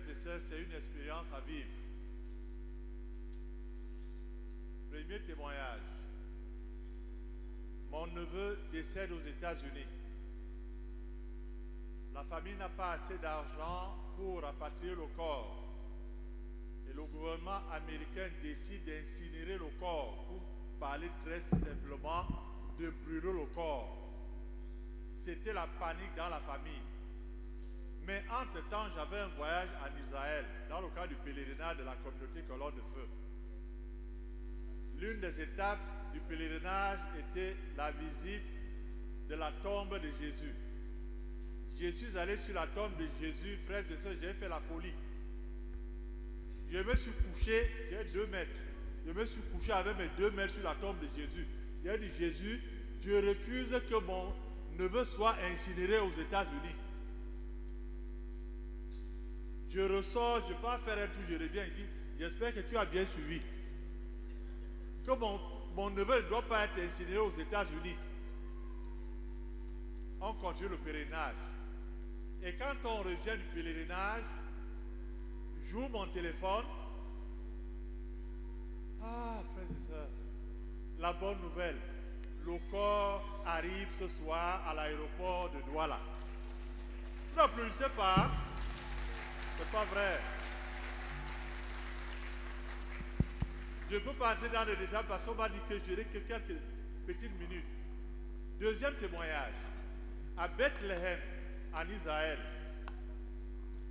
frères et sœurs, c'est une expérience à vivre. Premier témoignage. Mon neveu décède aux États-Unis. La famille n'a pas assez d'argent pour rapatrier le corps. Et le gouvernement américain décide d'incinérer le corps, pour parler très simplement de brûler le corps. C'était la panique dans la famille. Mais entre-temps, j'avais un voyage en Israël, dans le cadre du pèlerinage de la communauté Colonne de Feu. L'une des étapes du pèlerinage était la visite de la tombe de Jésus. Je suis allé sur la tombe de Jésus, frères et sœurs, j'ai fait la folie. Je me suis couché, j'ai 2 mètres. Je me suis couché avec mes 2 mètres sur la tombe de Jésus. J'ai dit, Jésus, je refuse que mon neveu soit incinéré aux États-Unis. Je ressors, je pars faire un tour, je reviens, il dit, j'espère que tu as bien suivi. Que mon neveu ne doit pas être incinéré aux États-Unis. On continue le pèlerinage. Et quand on revient du pèlerinage, j'ouvre mon téléphone. Ah, frères et sœurs, la bonne nouvelle, le corps arrive ce soir à l'aéroport de Douala. Non plus, je ne sais pas. C'est pas vrai. Je ne peux pas entrer dans les détails parce qu'on m'a dit que je n'aurai que quelques petites minutes. Deuxième témoignage. À Bethléem, en Israël,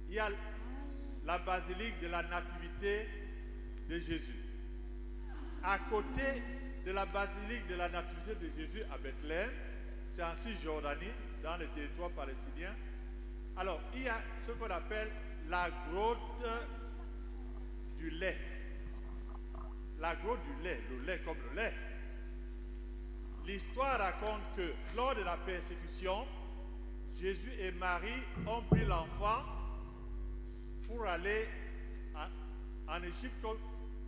il y a la basilique de la Nativité de Jésus. À côté de la basilique de la Nativité de Jésus à Bethléem, c'est en Cisjordanie, dans le territoire palestinien. Alors, il y a ce qu'on appelle la grotte du lait. La grotte du lait, le lait comme le lait. L'histoire raconte que lors de la persécution, Jésus et Marie ont pris l'enfant pour aller en Égypte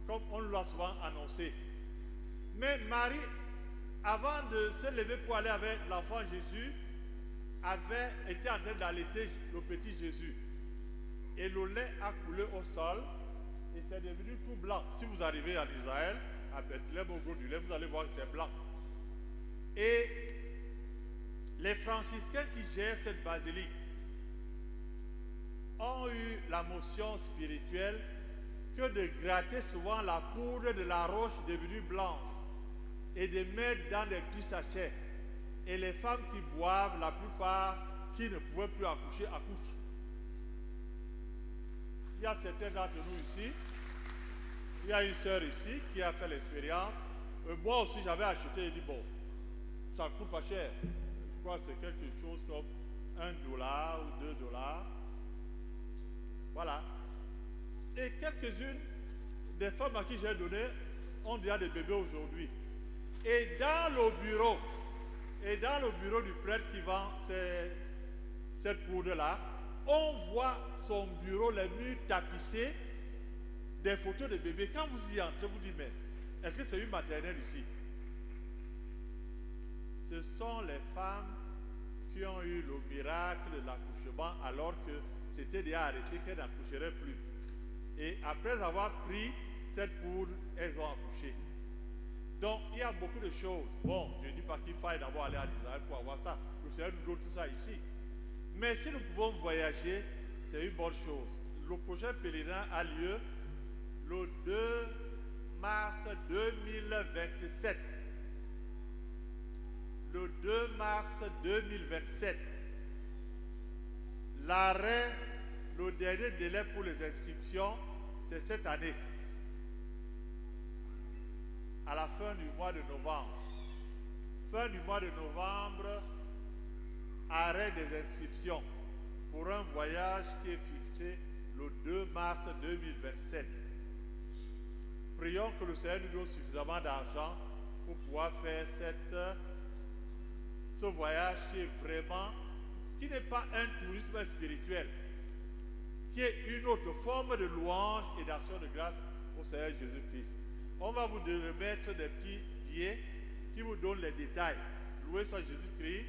comme on l'a souvent annoncé. Mais Marie, avant de se lever pour aller avec l'enfant Jésus, avait été en train d'allaiter le petit Jésus. Et le lait a coulé au sol et c'est devenu tout blanc. Si vous arrivez en Israël, à Bethléem, au gros du lait, vous allez voir que c'est blanc. Et les franciscains qui gèrent cette basilique ont eu la motion spirituelle que de gratter souvent la poudre de la roche devenue blanche et de mettre dans des petits sachets. Et les femmes qui boivent, la plupart qui ne pouvaient plus accoucher, accouchent. Il y a certains d'entre nous ici. Il y a une sœur ici qui a fait l'expérience. Moi aussi, j'avais acheté et dit, bon, ça ne coûte pas cher. Je crois que c'est quelque chose comme $1 ou $2. Voilà. Et quelques-unes des femmes à qui j'ai donné ont déjà des bébés aujourd'hui. Et dans le bureau du prêtre qui vend cette poudre-là, on voit son bureau, les murs tapissés, des photos de bébés. Quand vous y entrez, vous dites, mais est-ce que c'est une maternelle ici? Ce sont les femmes qui ont eu le miracle de l'accouchement alors que c'était déjà arrêté qu'elles n'accoucheraient plus. Et après avoir pris cette poudre, elles ont accouché. Donc, il y a beaucoup de choses. Bon, je ne dis pas qu'il faille d'abord aller en Israël pour avoir ça. Le Seigneur nous donne tout ça ici. Mais si nous pouvons voyager, c'est une bonne chose. Le prochain pèlerinage a lieu le 2 mars 2027. Le 2 mars 2027. L'arrêt, le dernier délai pour les inscriptions, c'est cette année. À la fin du mois de novembre. Fin du mois de novembre, arrêt des inscriptions pour un voyage qui est fixé le 2 mars 2027. Prions que le Seigneur nous donne suffisamment d'argent pour pouvoir faire ce voyage qui n'est pas un tourisme spirituel, qui est une autre forme de louange et d'action de grâce au Seigneur Jésus-Christ. On va vous remettre des petits billets qui vous donnent les détails. Loué soit Jésus-Christ.